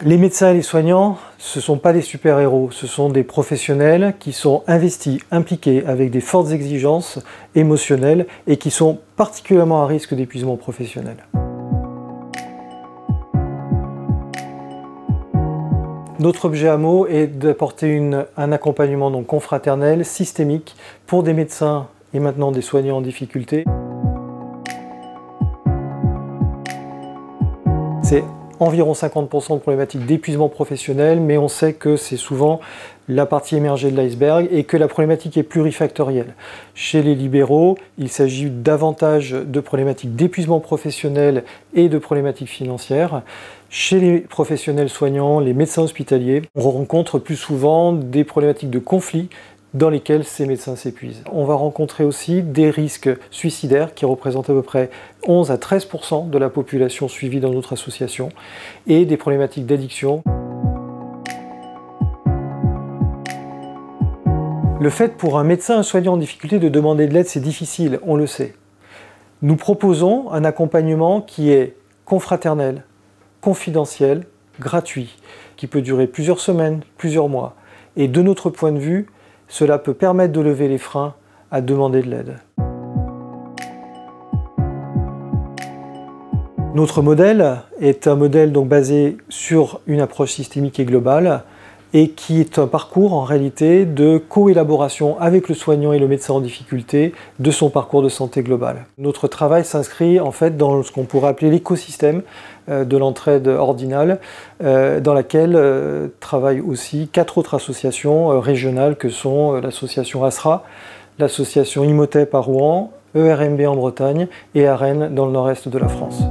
Les médecins et les soignants, ce ne sont pas des super-héros, ce sont des professionnels qui sont investis, impliqués avec des fortes exigences émotionnelles et qui sont particulièrement à risque d'épuisement professionnel. Notre objet AMO est d'apporter un accompagnement donc confraternel, systémique, pour des médecins et maintenant des soignants en difficulté. C'est environ 50% de problématiques d'épuisement professionnel, mais on sait que c'est souvent la partie émergée de l'iceberg et que la problématique est plurifactorielle. Chez les libéraux, il s'agit davantage de problématiques d'épuisement professionnel et de problématiques financières. Chez les professionnels soignants, les médecins hospitaliers, on rencontre plus souvent des problématiques de conflits dans lesquels ces médecins s'épuisent. On va rencontrer aussi des risques suicidaires qui représentent à peu près 11 à 13% de la population suivie dans notre association et des problématiques d'addiction. Le fait pour un médecin, un soignant en difficulté de demander de l'aide, c'est difficile, on le sait. Nous proposons un accompagnement qui est confraternel, confidentiel, gratuit, qui peut durer plusieurs semaines, plusieurs mois. Et de notre point de vue, cela peut permettre de lever les freins à demander de l'aide. Notre modèle est un modèle donc basé sur une approche systémique et globale et qui est un parcours en réalité de co-élaboration avec le soignant et le médecin en difficulté de son parcours de santé globale. Notre travail s'inscrit en fait dans ce qu'on pourrait appeler l'écosystème de l'entraide ordinale, dans laquelle travaillent aussi 4 autres associations régionales que sont l'association ASRA, l'association Imhotep à Rouen, ERMB en Bretagne et à Rennes dans le nord-est de la France.